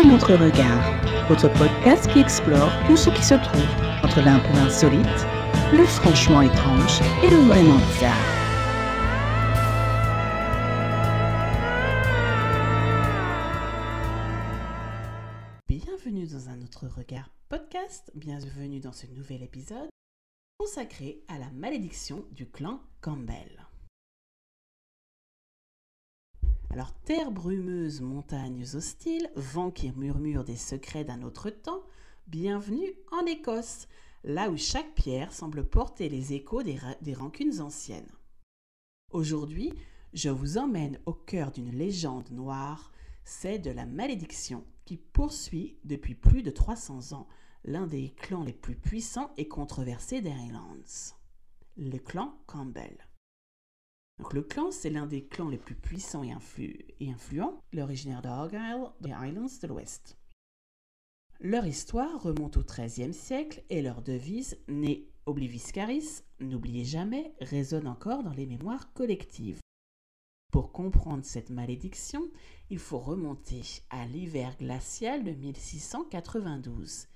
Un autre regard, votre podcast qui explore tout ce qui se trouve entre l'un peu insolite, le franchement étrange et le vraiment bizarre. Bienvenue dans Un autre regard podcast, bienvenue dans ce nouvel épisode consacré à la malédiction du clan Campbell. Alors, terre brumeuse, montagnes hostiles, vent qui murmure des secrets d'un autre temps, bienvenue en Écosse, là où chaque pierre semble porter les échos des rancunes anciennes. Aujourd'hui, je vous emmène au cœur d'une légende noire, celle de la malédiction qui poursuit depuis plus de 300 ans l'un des clans les plus puissants et controversés des Highlands, le clan Campbell. Donc, le clan, c'est l'un des clans les plus puissants et influents, originaire d'Argyll, des Highlands de l'Ouest. Leur histoire remonte au XIIIe siècle et leur devise, née Obliviscaris, n'oubliez jamais, résonne encore dans les mémoires collectives. Pour comprendre cette malédiction, il faut remonter à l'hiver glacial de 1692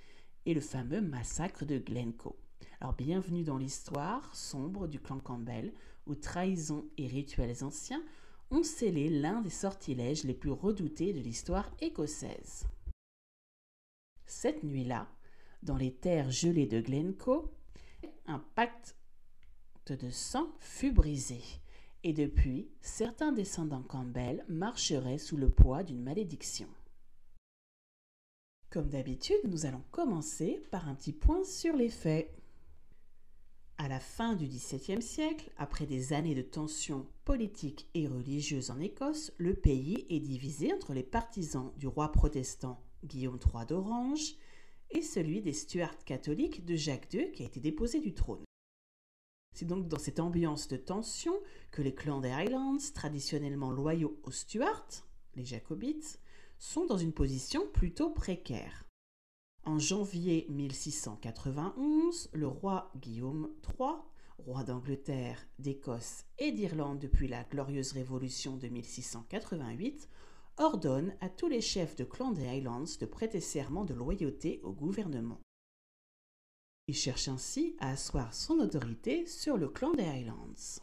et le fameux massacre de Glencoe. Alors, bienvenue dans l'histoire sombre du clan Campbell, où trahison et rituels anciens ont scellé l'un des sortilèges les plus redoutés de l'histoire écossaise. Cette nuit-là, dans les terres gelées de Glencoe, un pacte de sang fut brisé, et depuis, certains descendants Campbell marcheraient sous le poids d'une malédiction. Comme d'habitude, nous allons commencer par un petit point sur les faits. À la fin du XVIIe siècle, après des années de tensions politiques et religieuses en Écosse, le pays est divisé entre les partisans du roi protestant Guillaume III d'Orange et celui des Stuarts catholiques de Jacques II qui a été déposé du trône. C'est donc dans cette ambiance de tension que les clans des Highlands, traditionnellement loyaux aux Stuarts, les Jacobites, sont dans une position plutôt précaire. En janvier 1691, le roi Guillaume III, roi d'Angleterre, d'Écosse et d'Irlande depuis la glorieuse révolution de 1688, ordonne à tous les chefs de clans des Highlands de prêter serment de loyauté au gouvernement. Il cherche ainsi à asseoir son autorité sur le clan des Highlands.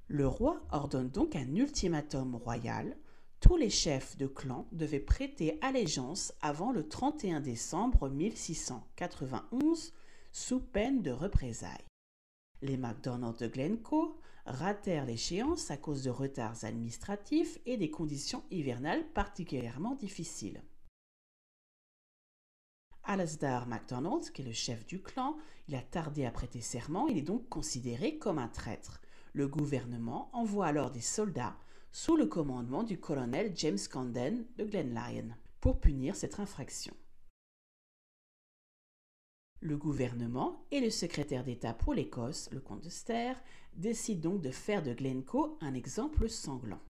Le roi ordonne donc un ultimatum royal. Tous les chefs de clan devaient prêter allégeance avant le 31 décembre 1691 sous peine de représailles. Les MacDonald de Glencoe ratèrent l'échéance à cause de retards administratifs et des conditions hivernales particulièrement difficiles. Alasdair MacDonald, qui est le chef du clan, il a tardé à prêter serment, il est donc considéré comme un traître. Le gouvernement envoie alors des soldats sous le commandement du colonel James Camden de Glenlyon, pour punir cette infraction. Le gouvernement et le secrétaire d'État pour l'Écosse, le comte de Stair, décident donc de faire de Glencoe un exemple sanglant.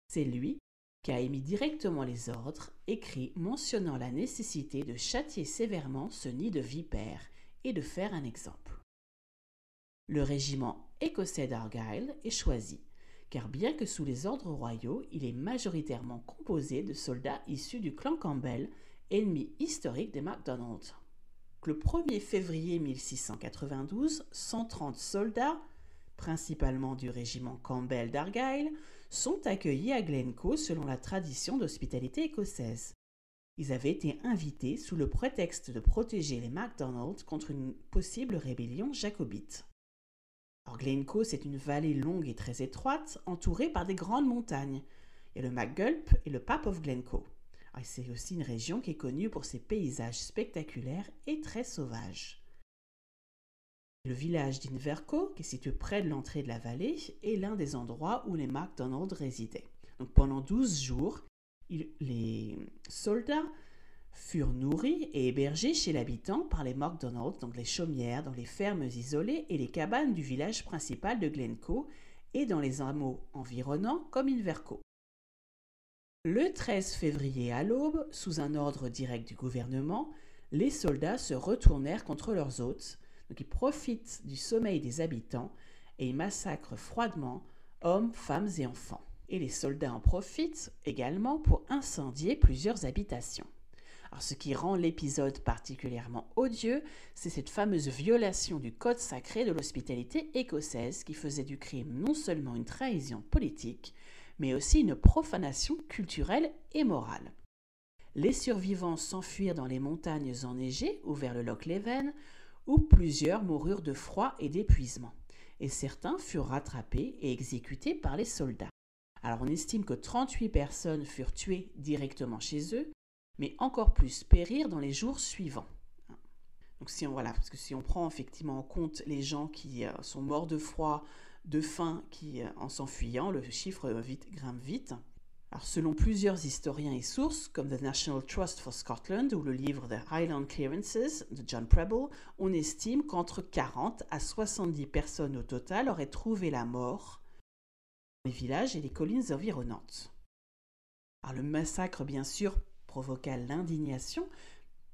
C'est lui qui a émis directement les ordres, écrits mentionnant la nécessité de châtier sévèrement ce nid de vipères et de faire un exemple. Le régiment écossais d'Argyll est choisi, car bien que sous les ordres royaux, il est majoritairement composé de soldats issus du clan Campbell, ennemi historique des MacDonald. Le 1er février 1692, 130 soldats, principalement du régiment Campbell d'Argyll, sont accueillis à Glencoe selon la tradition d'hospitalité écossaise. Ils avaient été invités sous le prétexte de protéger les MacDonald contre une possible rébellion jacobite. Alors, Glencoe, c'est une vallée longue et très étroite, entourée par des grandes montagnes. Il y a le MacGulp et le Pape of Glencoe. Alors, c'est aussi une région qui est connue pour ses paysages spectaculaires et très sauvages. Le village d'Invercoe, qui est situé près de l'entrée de la vallée, est l'un des endroits où les MacDonald résidaient. Donc, pendant 12 jours, les soldats furent nourris et hébergés chez l'habitant par les MacDonald, donc les chaumières, dans les fermes isolées et les cabanes du village principal de Glencoe et dans les hameaux environnants comme Invercoe. Le 13 février à l'aube, sous un ordre direct du gouvernement, les soldats se retournèrent contre leurs hôtes, donc ils profitent du sommeil des habitants et ils massacrent froidement hommes, femmes et enfants. Et les soldats en profitent également pour incendier plusieurs habitations. Alors, ce qui rend l'épisode particulièrement odieux, c'est cette fameuse violation du code sacré de l'hospitalité écossaise qui faisait du crime non seulement une trahison politique, mais aussi une profanation culturelle et morale. Les survivants s'enfuirent dans les montagnes enneigées ou vers le Loch Leven, où plusieurs moururent de froid et d'épuisement, et certains furent rattrapés et exécutés par les soldats. Alors on estime que 38 personnes furent tuées directement chez eux, mais encore plus périrent dans les jours suivants. Donc parce que si on prend effectivement en compte les gens qui sont morts de froid, de faim, en s'enfuyant, le chiffre grimpe vite. Alors selon plusieurs historiens et sources, comme The National Trust for Scotland ou le livre The Highland Clearances de John Preble, on estime qu'entre 40 à 70 personnes au total auraient trouvé la mort dans les villages et les collines environnantes. Alors le massacre, bien sûr, provoqua l'indignation,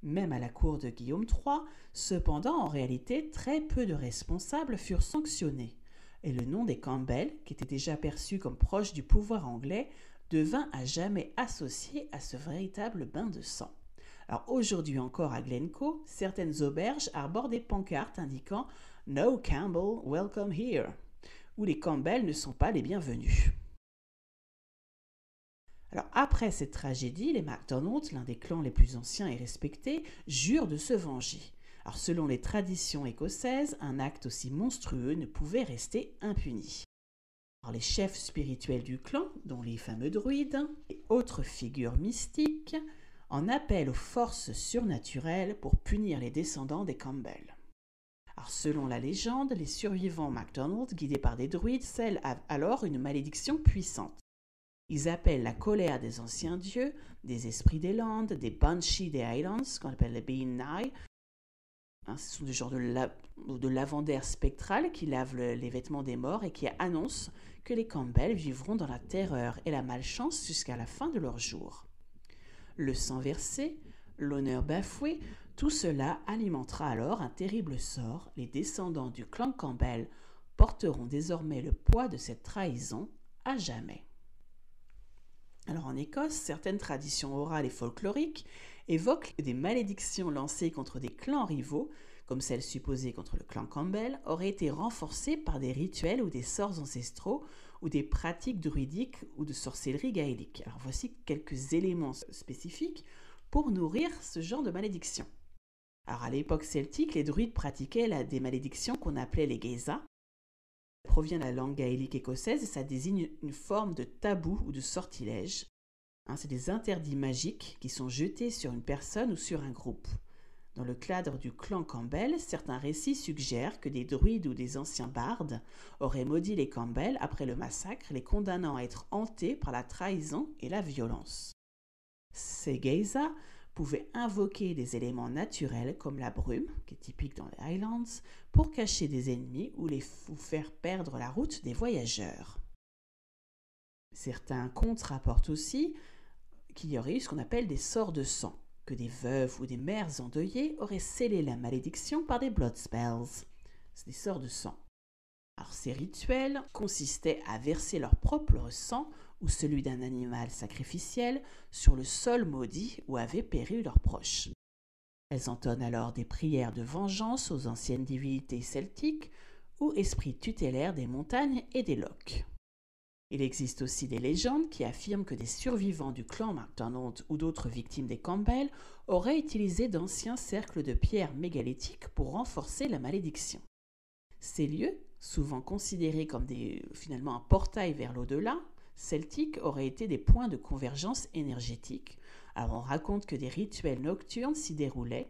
même à la cour de Guillaume III. Cependant, en réalité, très peu de responsables furent sanctionnés, et le nom des Campbell, qui était déjà perçu comme proche du pouvoir anglais, devint à jamais associé à ce véritable bain de sang. Alors aujourd'hui encore à Glencoe, certaines auberges arborent des pancartes indiquant « No Campbell, welcome here », où les Campbell ne sont pas les bienvenus. Alors après cette tragédie, les MacDonald, l'un des clans les plus anciens et respectés, jurent de se venger. Alors selon les traditions écossaises, un acte aussi monstrueux ne pouvait rester impuni. Alors les chefs spirituels du clan, dont les fameux druides et autres figures mystiques, en appellent aux forces surnaturelles pour punir les descendants des Campbell. Alors selon la légende, les survivants MacDonald, guidés par des druides, scellent alors une malédiction puissante. Ils appellent la colère des anciens dieux, des esprits des landes, des banshees des Highlands, qu'on appelle les Bean-Nai. Ce sont des genres de lavandaires spectrales qui lavent les vêtements des morts et qui annoncent que les Campbell vivront dans la terreur et la malchance jusqu'à la fin de leurs jours. Le sang versé, l'honneur bafoué, tout cela alimentera alors un terrible sort. Les descendants du clan Campbell porteront désormais le poids de cette trahison à jamais. Alors en Écosse, certaines traditions orales et folkloriques évoquent que des malédictions lancées contre des clans rivaux, comme celles supposées contre le clan Campbell, auraient été renforcées par des rituels ou des sorts ancestraux ou des pratiques druidiques ou de sorcellerie gaélique. Alors voici quelques éléments spécifiques pour nourrir ce genre de malédiction. Alors à l'époque celtique, les druides pratiquaient des malédictions qu'on appelait les geasa. Ça provient de la langue gaélique écossaise et ça désigne une forme de tabou ou de sortilège. C'est des interdits magiques qui sont jetés sur une personne ou sur un groupe. Dans le cadre du clan Campbell, certains récits suggèrent que des druides ou des anciens bardes auraient maudit les Campbell après le massacre, les condamnant à être hantés par la trahison et la violence. Ces geasa pouvaient invoquer des éléments naturels comme la brume, qui est typique dans les Highlands, pour cacher des ennemis ou faire perdre la route des voyageurs. Certains contes rapportent aussi qu'il y aurait eu ce qu'on appelle des sorts de sang, que des veuves ou des mères endeuillées auraient scellé la malédiction par des blood spells. C'est des sorts de sang. Alors ces rituels consistaient à verser leur propre sang ou celui d'un animal sacrificiel sur le sol maudit où avaient péri leurs proches. Elles entonnent alors des prières de vengeance aux anciennes divinités celtiques ou esprits tutélaires des montagnes et des lochs. Il existe aussi des légendes qui affirment que des survivants du clan MacDonald ou d'autres victimes des Campbell auraient utilisé d'anciens cercles de pierre mégalithiques pour renforcer la malédiction. Ces lieux, souvent considérés comme finalement un portail vers l'au-delà, celtique, auraient été des points de convergence énergétique. Alors on raconte que des rituels nocturnes s'y déroulaient,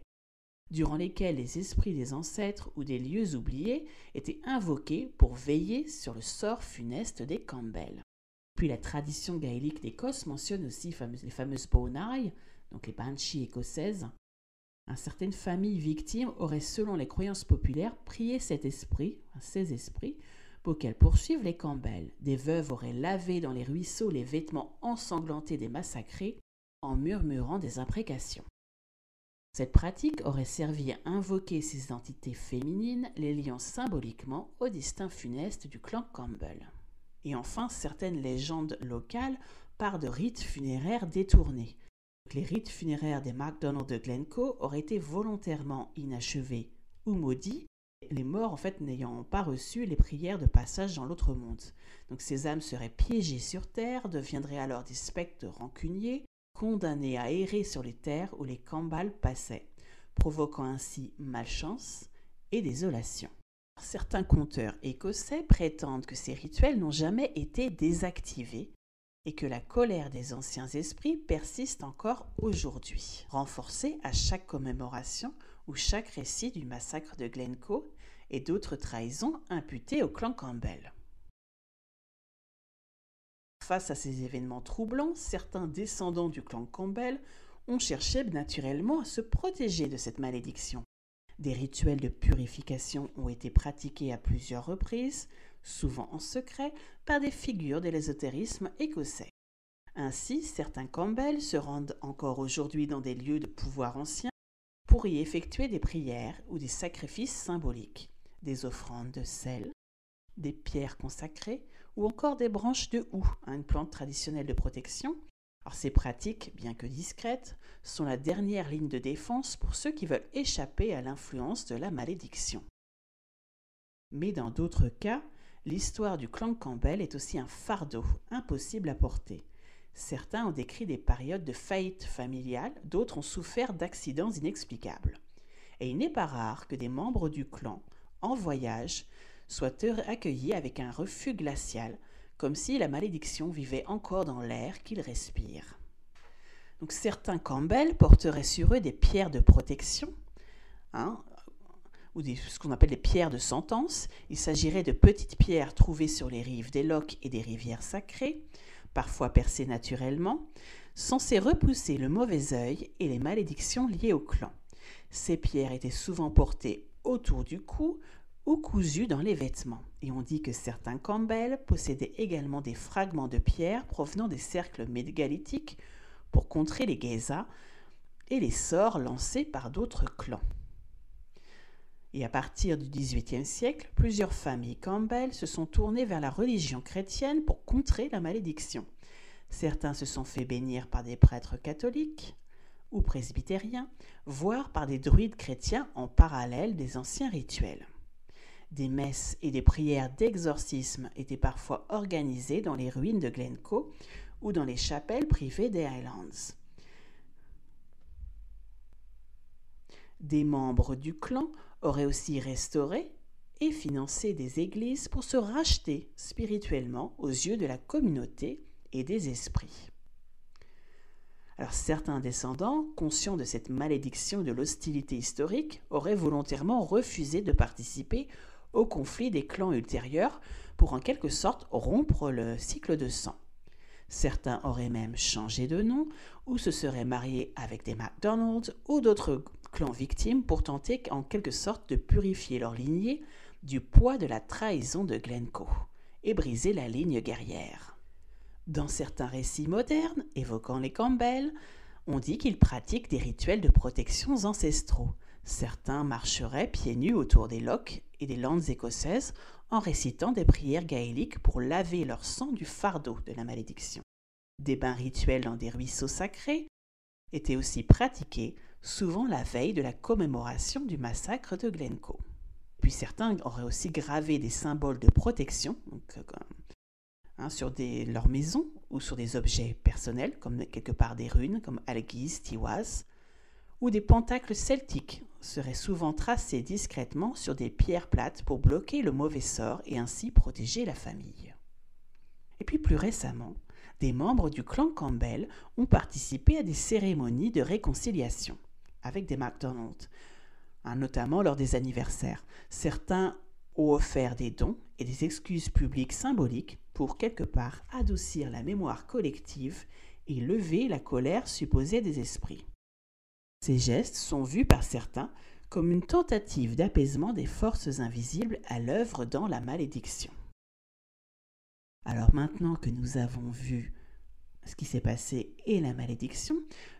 durant lesquels les esprits des ancêtres ou des lieux oubliés étaient invoqués pour veiller sur le sort funeste des Campbell. Puis la tradition gaélique d'Écosse mentionne aussi les fameuses Bean-Nai, donc les banshees écossaises. Certaines familles victimes auraient, selon les croyances populaires, prié ces esprits, pour qu'elles poursuivent les Campbell. Des veuves auraient lavé dans les ruisseaux les vêtements ensanglantés des massacrés en murmurant des imprécations. Cette pratique aurait servi à invoquer ces entités féminines, les liant symboliquement au destin funeste du clan Campbell. Et enfin, certaines légendes locales parlent de rites funéraires détournés. Les rites funéraires des MacDonald de Glencoe auraient été volontairement inachevés ou maudits, les morts en fait n'ayant pas reçu les prières de passage dans l'autre monde. Donc ces âmes seraient piégées sur terre, deviendraient alors des spectres rancuniers, condamnés à errer sur les terres où les Campbell passaient, provoquant ainsi malchance et désolation. Certains conteurs écossais prétendent que ces rituels n'ont jamais été désactivés et que la colère des anciens esprits persiste encore aujourd'hui, renforcée à chaque commémoration ou chaque récit du massacre de Glencoe et d'autres trahisons imputées au clan Campbell. Face à ces événements troublants, certains descendants du clan Campbell ont cherché naturellement à se protéger de cette malédiction. Des rituels de purification ont été pratiqués à plusieurs reprises, souvent en secret, par des figures de l'ésotérisme écossais. Ainsi, certains Campbell se rendent encore aujourd'hui dans des lieux de pouvoir anciens pour y effectuer des prières ou des sacrifices symboliques, des offrandes de sel, des pierres consacrées ou encore des branches de houx, une plante traditionnelle de protection. Alors, ces pratiques, bien que discrètes, sont la dernière ligne de défense pour ceux qui veulent échapper à l'influence de la malédiction. Mais dans d'autres cas, l'histoire du clan Campbell est aussi un fardeau impossible à porter. Certains ont décrit des périodes de faillite familiale, d'autres ont souffert d'accidents inexplicables. Et il n'est pas rare que des membres du clan, en voyage, soient accueillis avec un refus glacial, comme si la malédiction vivait encore dans l'air qu'ils respirent. Donc certains Campbell porteraient sur eux des pierres de protection, ou ce qu'on appelle des pierres de sentence. Il s'agirait de petites pierres trouvées sur les rives des lochs et des rivières sacrées, parfois percées naturellement, censées repousser le mauvais œil et les malédictions liées au clan. Ces pierres étaient souvent portées autour du cou ou cousues dans les vêtements. Et on dit que certains Campbell possédaient également des fragments de pierres provenant des cercles mégalithiques pour contrer les geysers et les sorts lancés par d'autres clans. Et à partir du XVIIIe siècle, plusieurs familles Campbell se sont tournées vers la religion chrétienne pour contrer la malédiction. Certains se sont fait bénir par des prêtres catholiques ou presbytériens, voire par des druides chrétiens en parallèle des anciens rituels. Des messes et des prières d'exorcisme étaient parfois organisées dans les ruines de Glencoe ou dans les chapelles privées des Highlands. Des membres du clan auraient aussi restauré et financé des églises pour se racheter spirituellement aux yeux de la communauté et des esprits. Alors certains descendants, conscients de cette malédiction et de l'hostilité historique, auraient volontairement refusé de participer au conflit des clans ultérieurs pour en quelque sorte rompre le cycle de sang. Certains auraient même changé de nom ou se seraient mariés avec des MacDonald ou d'autres clans victimes pour tenter en quelque sorte de purifier leur lignée du poids de la trahison de Glencoe et briser la ligne guerrière. Dans certains récits modernes évoquant les Campbell, on dit qu'ils pratiquent des rituels de protection ancestraux. Certains marcheraient pieds nus autour des lochs et des landes écossaises en récitant des prières gaéliques pour laver leur sang du fardeau de la malédiction. Des bains rituels dans des ruisseaux sacrés étaient aussi pratiqués, souvent la veille de la commémoration du massacre de Glencoe. Puis certains auraient aussi gravé des symboles de protection sur leurs maisons ou sur des objets personnels, comme quelque part des runes, comme Algis, Tiwaz, ou des pentacles celtiques seraient souvent tracés discrètement sur des pierres plates pour bloquer le mauvais sort et ainsi protéger la famille. Et puis plus récemment, des membres du clan Campbell ont participé à des cérémonies de réconciliation avec des MacDonald, notamment lors des anniversaires. Certains ont offert des dons et des excuses publiques symboliques pour quelque part adoucir la mémoire collective et lever la colère supposée des esprits. Ces gestes sont vus par certains comme une tentative d'apaisement des forces invisibles à l'œuvre dans la malédiction. Alors maintenant que nous avons vu ce qui s'est passé et la malédiction,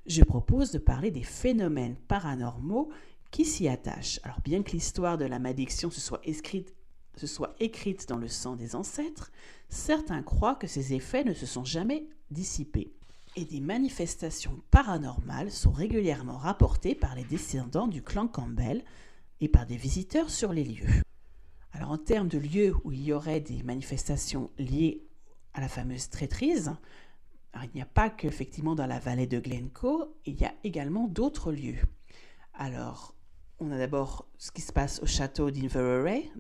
je propose de parler des phénomènes paranormaux qui s'y attachent. Alors bien que l'histoire de la malédiction se soit écrite se soient écrites dans le sang des ancêtres, certains croient que ces effets ne se sont jamais dissipés. Et des manifestations paranormales sont régulièrement rapportées par les descendants du clan Campbell et par des visiteurs sur les lieux. Alors en termes de lieux où il y aurait des manifestations liées à la fameuse traîtrise, il n'y a pas qu'effectivement dans la vallée de Glencoe, il y a également d'autres lieux. Alors, on a d'abord ce qui se passe au château d'Inverary,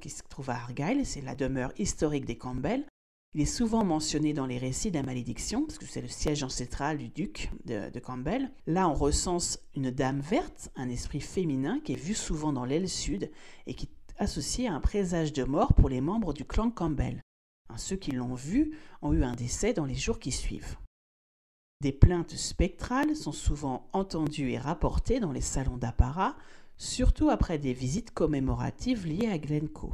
qui se trouve à Argyll, c'est la demeure historique des Campbell. Il est souvent mentionné dans les récits de la malédiction, parce que c'est le siège ancestral du duc de Campbell. Là, on recense une dame verte, un esprit féminin qui est vu souvent dans l'aile sud et qui est associé à un présage de mort pour les membres du clan Campbell. Ceux qui l'ont vu ont eu un décès dans les jours qui suivent. Des plaintes spectrales sont souvent entendues et rapportées dans les salons d'apparat, surtout après des visites commémoratives liées à Glencoe.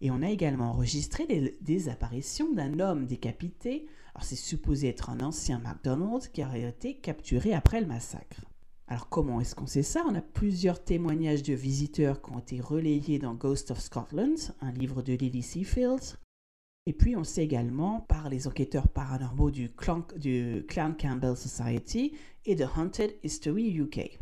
Et on a également enregistré des apparitions d'un homme décapité. Alors c'est supposé être un ancien MacDonald qui aurait été capturé après le massacre. Alors comment est-ce qu'on sait ça? On a plusieurs témoignages de visiteurs qui ont été relayés dans Ghost of Scotland, un livre de Lily Seafield. Et puis on sait également par les enquêteurs paranormaux du Clan Campbell Society et de Haunted History UK.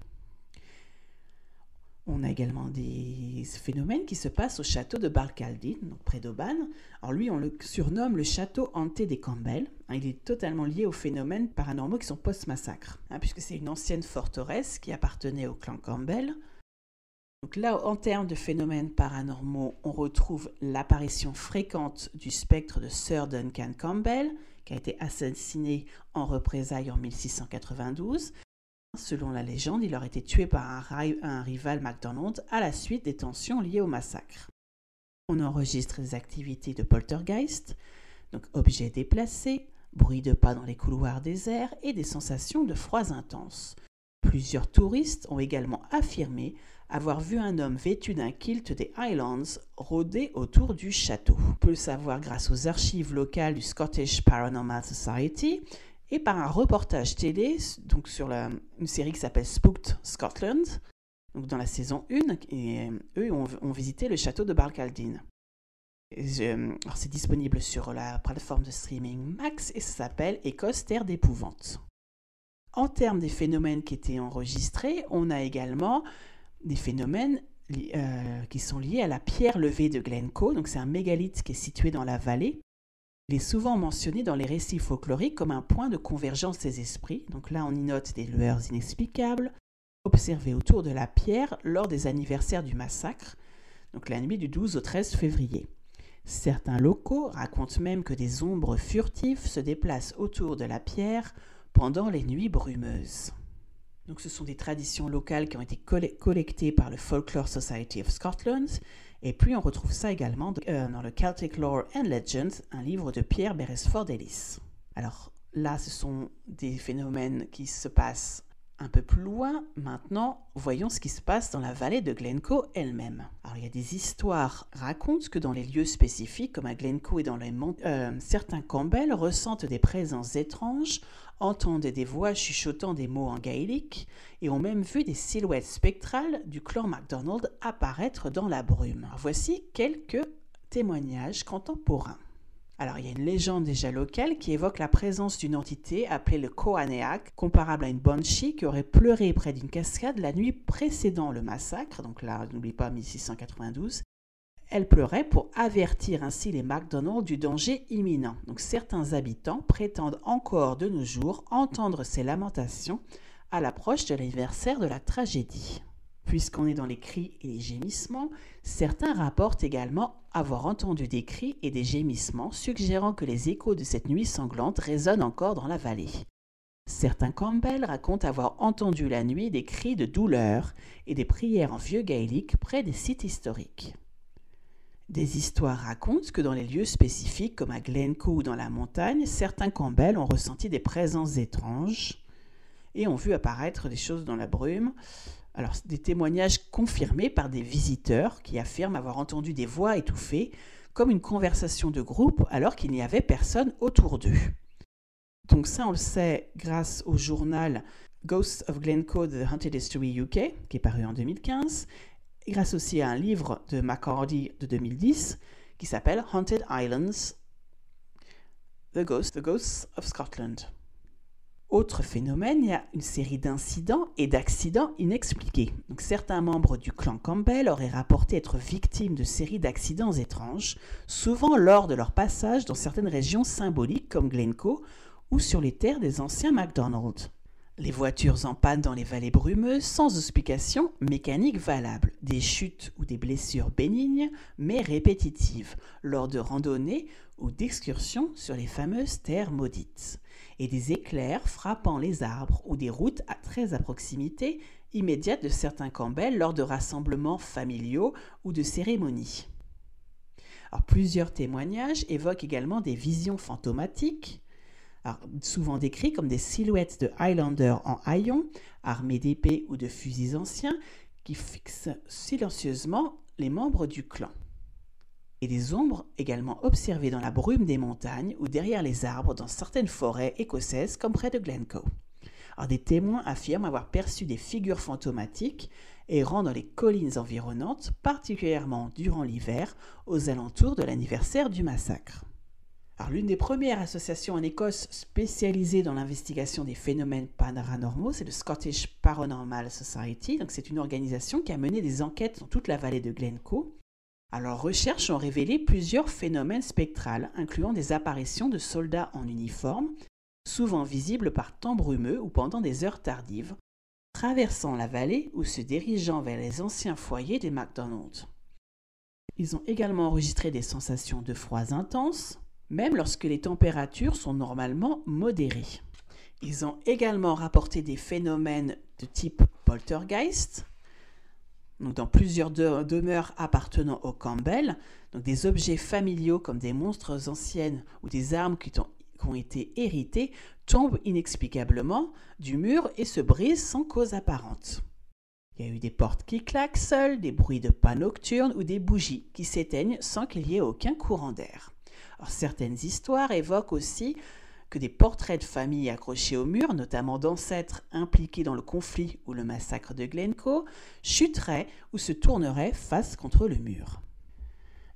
On a également des phénomènes qui se passent au château de Barcaldine, donc près d'Oban. Alors lui, on le surnomme le château hanté des Campbell. Il est totalement lié aux phénomènes paranormaux qui sont post-massacre, puisque c'est une ancienne forteresse qui appartenait au clan Campbell. Donc là, en termes de phénomènes paranormaux, on retrouve l'apparition fréquente du spectre de Sir Duncan Campbell, qui a été assassiné en représailles en 1692. Selon la légende, il aurait été tué par un rival MacDonald à la suite des tensions liées au massacre. On enregistre des activités de poltergeist, donc objets déplacés, bruit de pas dans les couloirs déserts et des sensations de froid intense. Plusieurs touristes ont également affirmé avoir vu un homme vêtu d'un kilt des Highlands rôder autour du château. On peut le savoir grâce aux archives locales du Scottish Paranormal Society et par un reportage télé donc sur une série qui s'appelle Spooked Scotland, donc dans la saison 1, et eux ont visité le château de Barcaldine. Alors c'est disponible sur la plateforme de streaming Max et ça s'appelle Écosse, terre d'épouvante. En termes des phénomènes qui étaient enregistrés, on a également des phénomènes qui sont liés à la pierre levée de Glencoe, donc c'est un mégalithe qui est situé dans la vallée. Il est souvent mentionné dans les récits folkloriques comme un point de convergence des esprits. Donc là, on y note des lueurs inexplicables observées autour de la pierre lors des anniversaires du massacre, donc la nuit du 12 au 13 février. Certains locaux racontent même que des ombres furtives se déplacent autour de la pierre pendant les nuits brumeuses. Donc ce sont des traditions locales qui ont été collectées par le Folklore Society of Scotland. Et puis on retrouve ça également dans le Celtic Lore and Legends, un livre de Pierre Beresford Ellis. Alors là, ce sont des phénomènes qui se passent un peu plus loin. Maintenant, voyons ce qui se passe dans la vallée de Glencoe elle-même. Alors il y a des histoires racontent que dans les lieux spécifiques, comme à Glencoe et dans les monts, certains Campbell ressentent des présences étranges, entendent des voix chuchotant des mots en gaélique et ont même vu des silhouettes spectrales du clan MacDonald apparaître dans la brume. Alors, voici quelques témoignages contemporains. Alors, il y a une légende déjà locale qui évoque la présence d'une entité appelée le Coaneach, comparable à une banshee qui aurait pleuré près d'une cascade la nuit précédant le massacre, donc là, n'oublie pas 1692. Elle pleurait pour avertir ainsi les MacDonald du danger imminent. Donc certains habitants prétendent encore de nos jours entendre ces lamentations à l'approche de l'anniversaire de la tragédie. Puisqu'on est dans les cris et les gémissements, certains rapportent également avoir entendu des cris et des gémissements, suggérant que les échos de cette nuit sanglante résonnent encore dans la vallée. Certains Campbell racontent avoir entendu la nuit des cris de douleur et des prières en vieux gaélique près des sites historiques. Des histoires racontent que dans les lieux spécifiques, comme à Glencoe ou dans la montagne, certains Campbell ont ressenti des présences étranges et ont vu apparaître des choses dans la brume. Alors, des témoignages confirmés par des visiteurs qui affirment avoir entendu des voix étouffées, comme une conversation de groupe alors qu'il n'y avait personne autour d'eux. Donc ça, on le sait grâce au journal Ghosts of Glencoe, The Haunted History UK, qui est paru en 2015, grâce aussi à un livre de McCarty de 2010 qui s'appelle Haunted Islands, The Ghosts of Scotland. Autre phénomène, il y a une série d'incidents et d'accidents inexpliqués. Donc, certains membres du clan Campbell auraient rapporté être victimes de séries d'accidents étranges, souvent lors de leur passage dans certaines régions symboliques comme Glencoe ou sur les terres des anciens MacDonald. Les voitures en panne dans les vallées brumeuses sans explication mécanique valable, des chutes ou des blessures bénignes mais répétitives lors de randonnées ou d'excursions sur les fameuses terres maudites, et des éclairs frappant les arbres ou des routes très à proximité immédiate de certains Campbell lors de rassemblements familiaux ou de cérémonies. Alors, plusieurs témoignages évoquent également des visions fantomatiques, souvent décrits comme des silhouettes de Highlanders en haillons, armés d'épées ou de fusils anciens, qui fixent silencieusement les membres du clan. Et des ombres également observées dans la brume des montagnes ou derrière les arbres dans certaines forêts écossaises comme près de Glencoe. Alors, des témoins affirment avoir perçu des figures fantomatiques errant dans les collines environnantes, particulièrement durant l'hiver, aux alentours de l'anniversaire du massacre. Alors, l'une des premières associations en Écosse spécialisées dans l'investigation des phénomènes paranormaux, c'est le Scottish Paranormal Society. Donc, c'est une organisation qui a mené des enquêtes dans toute la vallée de Glencoe. Alors, leurs recherches ont révélé plusieurs phénomènes spectrales, incluant des apparitions de soldats en uniforme, souvent visibles par temps brumeux ou pendant des heures tardives, traversant la vallée ou se dirigeant vers les anciens foyers des MacDonald. Ils ont également enregistré des sensations de froid intenses, même lorsque les températures sont normalement modérées. Ils ont également rapporté des phénomènes de type poltergeist, donc dans plusieurs demeures appartenant aux Campbell, donc des objets familiaux comme des monstres anciennes ou des armes qui ont été héritées tombent inexplicablement du mur et se brisent sans cause apparente. Il y a eu des portes qui claquent seules, des bruits de pas nocturnes ou des bougies qui s'éteignent sans qu'il y ait aucun courant d'air. Alors, certaines histoires évoquent aussi que des portraits de famille accrochés au mur, notamment d'ancêtres impliqués dans le conflit ou le massacre de Glencoe, chuteraient ou se tourneraient face contre le mur.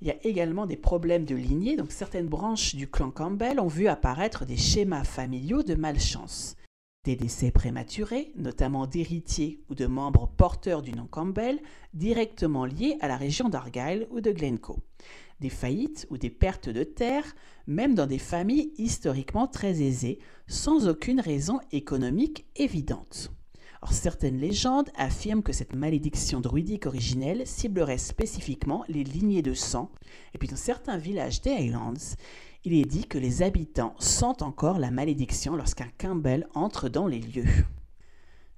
Il y a également des problèmes de lignée, donc certaines branches du clan Campbell ont vu apparaître des schémas familiaux de malchance. Des décès prématurés, notamment d'héritiers ou de membres porteurs du nom Campbell, directement liés à la région d'Argyll ou de Glencoe. Des faillites ou des pertes de terres, même dans des familles historiquement très aisées, sans aucune raison économique évidente. Alors, certaines légendes affirment que cette malédiction druidique originelle ciblerait spécifiquement les lignées de sang, et puis dans certains villages des Highlands, il est dit que les habitants sentent encore la malédiction lorsqu'un Campbell entre dans les lieux.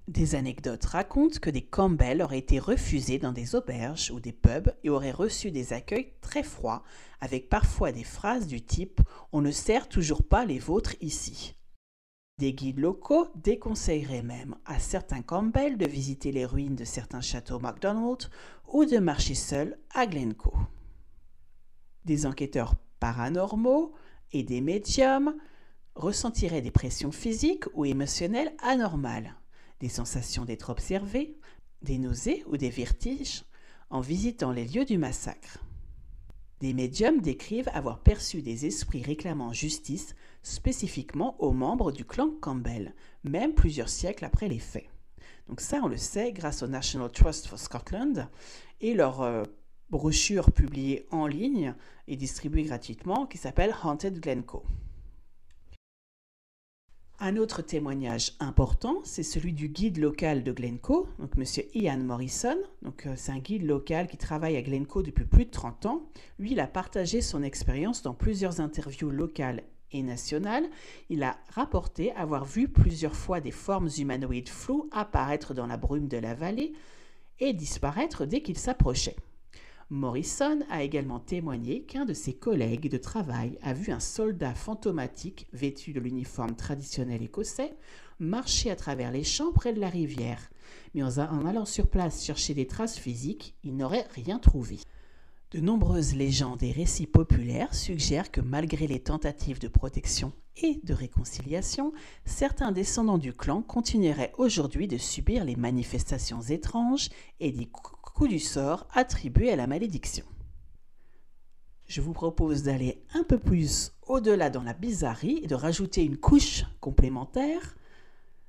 Des anecdotes racontent que des Campbell auraient été refusés dans des auberges ou des pubs et auraient reçu des accueils très froids, avec parfois des phrases du type « On ne sert toujours pas les vôtres ici ». Des guides locaux déconseilleraient même à certains Campbell de visiter les ruines de certains châteaux MacDonald ou de marcher seuls à Glencoe. Des enquêteurs paranormaux et des médiums ressentiraient des pressions physiques ou émotionnelles anormales, des sensations d'être observés, des nausées ou des vertiges en visitant les lieux du massacre. Des médiums décrivent avoir perçu des esprits réclamant justice spécifiquement aux membres du clan Campbell, même plusieurs siècles après les faits. Donc ça, on le sait grâce au National Trust for Scotland et leur brochure publiée en ligne et distribuée gratuitement qui s'appelle Haunted Glencoe. Un autre témoignage important, c'est celui du guide local de Glencoe, donc M. Ian Morrison. C'est un guide local qui travaille à Glencoe depuis plus de 30 ans. Lui, il a partagé son expérience dans plusieurs interviews locales et nationales. Il a rapporté avoir vu plusieurs fois des formes humanoïdes floues apparaître dans la brume de la vallée et disparaître dès qu'il s'approchait. Morrison a également témoigné qu'un de ses collègues de travail a vu un soldat fantomatique vêtu de l'uniforme traditionnel écossais marcher à travers les champs près de la rivière. Mais en allant sur place chercher des traces physiques, il n'aurait rien trouvé. De nombreuses légendes et récits populaires suggèrent que malgré les tentatives de protection et de réconciliation, certains descendants du clan continueraient aujourd'hui de subir les manifestations étranges et des coup du sort attribué à la malédiction. Je vous propose d'aller un peu plus au-delà dans la bizarrerie et de rajouter une couche complémentaire,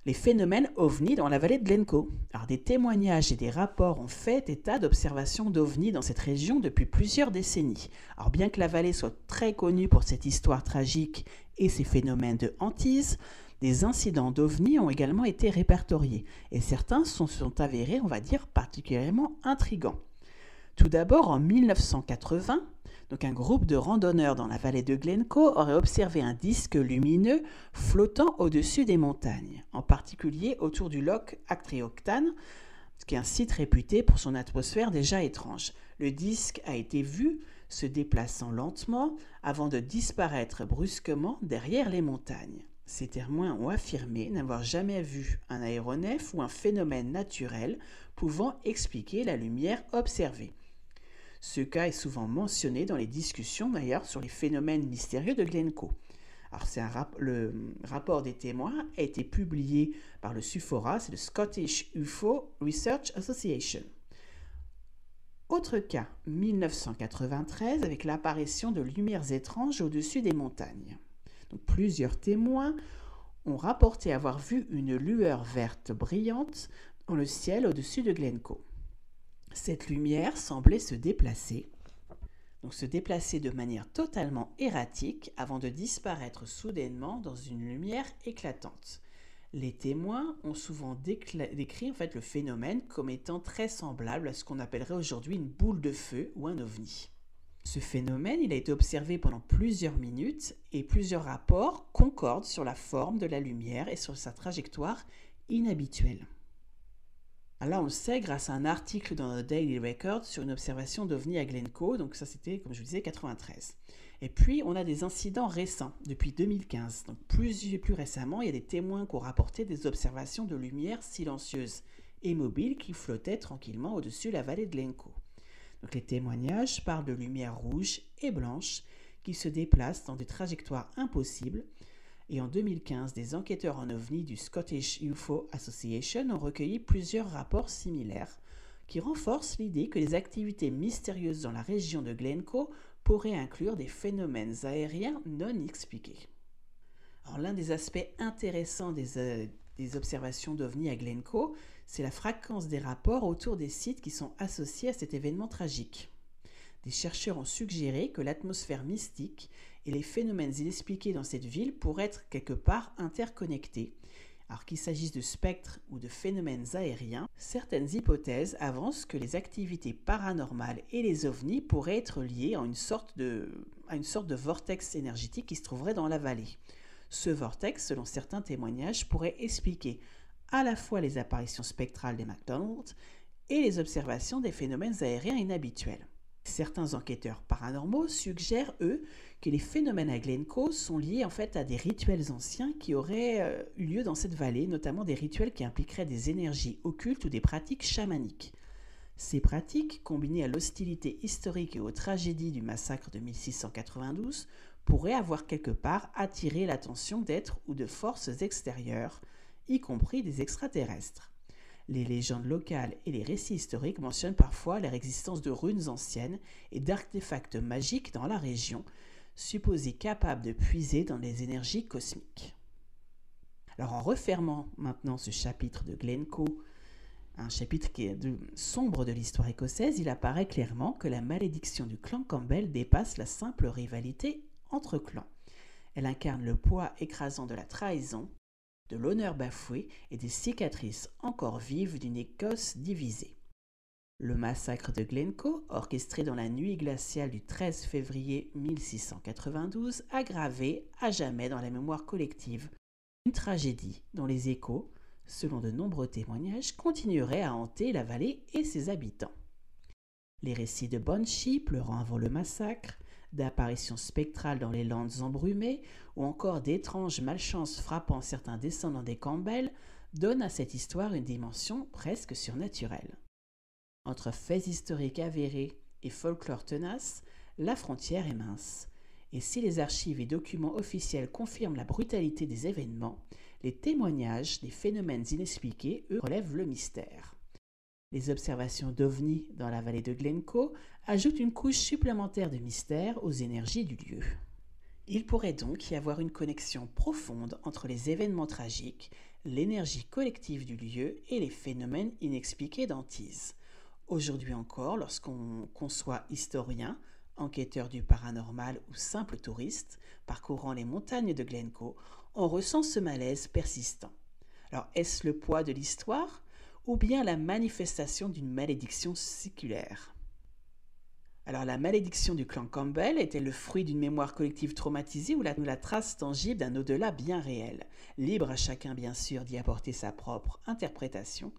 les phénomènes ovnis dans la vallée de Glencoe. Alors, des témoignages et des rapports ont fait état d'observations d'ovnis dans cette région depuis plusieurs décennies. Alors, bien que la vallée soit très connue pour cette histoire tragique et ses phénomènes de hantise, des incidents d'ovnis ont également été répertoriés et certains sont avérés, on va dire, particulièrement intrigants. Tout d'abord, en 1980, donc un groupe de randonneurs dans la vallée de Glencoe aurait observé un disque lumineux flottant au-dessus des montagnes, en particulier autour du loch Actreoctane, qui est un site réputé pour son atmosphère déjà étrange. Le disque a été vu se déplaçant lentement avant de disparaître brusquement derrière les montagnes. Ces témoins ont affirmé n'avoir jamais vu un aéronef ou un phénomène naturel pouvant expliquer la lumière observée. Ce cas est souvent mentionné dans les discussions d'ailleurs sur les phénomènes mystérieux de Glencoe. Alors le rapport des témoins a été publié par le SUFORA, c'est le Scottish UFO Research Association. Autre cas, 1993, avec l'apparition de lumières étranges au-dessus des montagnes. Donc, plusieurs témoins ont rapporté avoir vu une lueur verte brillante dans le ciel au-dessus de Glencoe. Cette lumière semblait se déplacer de manière totalement erratique avant de disparaître soudainement dans une lumière éclatante. Les témoins ont souvent décrit le phénomène comme étant très semblable à ce qu'on appellerait aujourd'hui une boule de feu ou un ovni. Ce phénomène, il a été observé pendant plusieurs minutes et plusieurs rapports concordent sur la forme de la lumière et sur sa trajectoire inhabituelle. Alors là, on le sait grâce à un article dans le Daily Record sur une observation d'OVNI à Glencoe, donc ça c'était, comme je vous disais, 93. Et puis, on a des incidents récents, depuis 2015. Donc plus récemment, il y a des témoins qui ont rapporté des observations de lumières silencieuses et mobiles qui flottaient tranquillement au-dessus de la vallée de Glencoe. Donc les témoignages parlent de lumières rouges et blanches qui se déplacent dans des trajectoires impossibles. Et en 2015, des enquêteurs en OVNI du Scottish UFO Association ont recueilli plusieurs rapports similaires qui renforcent l'idée que les activités mystérieuses dans la région de Glencoe pourraient inclure des phénomènes aériens non expliqués. Alors, l'un des aspects intéressants des observations d'OVNI à Glencoe, c'est la fréquence des rapports autour des sites qui sont associés à cet événement tragique. Des chercheurs ont suggéré que l'atmosphère mystique et les phénomènes inexpliqués dans cette ville pourraient être quelque part interconnectés. Alors qu'il s'agisse de spectres ou de phénomènes aériens, certaines hypothèses avancent que les activités paranormales et les ovnis pourraient être liées à une sorte de vortex énergétique qui se trouverait dans la vallée. Ce vortex, selon certains témoignages, pourrait expliquer à la fois les apparitions spectrales des McDonald's et les observations des phénomènes aériens inhabituels. Certains enquêteurs paranormaux suggèrent, eux, que les phénomènes à Glencoe sont liés en fait à des rituels anciens qui auraient eu lieu dans cette vallée, notamment des rituels qui impliqueraient des énergies occultes ou des pratiques chamaniques. Ces pratiques, combinées à l'hostilité historique et aux tragédies du massacre de 1692, pourraient avoir quelque part attiré l'attention d'êtres ou de forces extérieures, y compris des extraterrestres. Les légendes locales et les récits historiques mentionnent parfois l'existence de runes anciennes et d'artefacts magiques dans la région, supposés capables de puiser dans les énergies cosmiques. Alors en refermant maintenant ce chapitre de Glencoe, un chapitre qui est sombre de l'histoire écossaise, il apparaît clairement que la malédiction du clan Campbell dépasse la simple rivalité entre clans. Elle incarne le poids écrasant de la trahison, de l'honneur bafoué et des cicatrices encore vives d'une Écosse divisée. Le massacre de Glencoe, orchestré dans la nuit glaciale du 13 février 1692, a gravé à jamais dans la mémoire collective une tragédie dont les échos, selon de nombreux témoignages, continueraient à hanter la vallée et ses habitants. Les récits de Banshee pleurant avant le massacre, d'apparitions spectrales dans les landes embrumées ou encore d'étranges malchances frappant certains descendants des Campbell donnent à cette histoire une dimension presque surnaturelle. Entre faits historiques avérés et folklore tenace, la frontière est mince. Et si les archives et documents officiels confirment la brutalité des événements, les témoignages des phénomènes inexpliqués, eux, relèvent le mystère. Les observations d'OVNI dans la vallée de Glencoe ajoutent une couche supplémentaire de mystère aux énergies du lieu. Il pourrait donc y avoir une connexion profonde entre les événements tragiques, l'énergie collective du lieu et les phénomènes inexpliqués d'Antise. Aujourd'hui encore, qu'on soit historien, enquêteur du paranormal ou simple touriste, parcourant les montagnes de Glencoe, on ressent ce malaise persistant. Alors, est-ce le poids de l'histoire ou bien la manifestation d'une malédiction séculaire? Alors, la malédiction du clan Campbell était le fruit d'une mémoire collective traumatisée ou la trace tangible d'un au-delà bien réel. Libre à chacun, bien sûr, d'y apporter sa propre interprétation,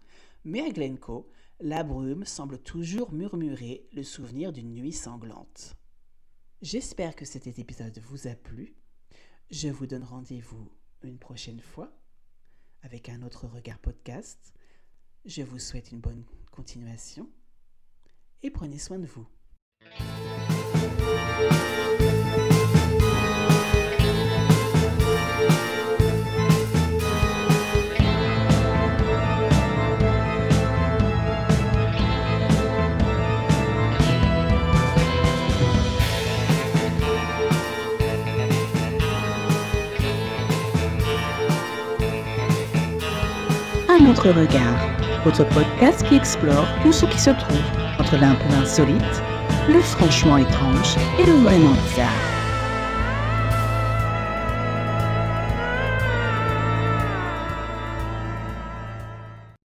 mais à Glencoe, la brume semble toujours murmurer le souvenir d'une nuit sanglante. J'espère que cet épisode vous a plu. Je vous donne rendez-vous une prochaine fois avec un autre regard podcast. Je vous souhaite une bonne continuation et prenez soin de vous. Un autre regard, votre podcast qui explore tout ce qui se trouve entre l'un peu insolite, le franchement étrange et le vraiment bizarre.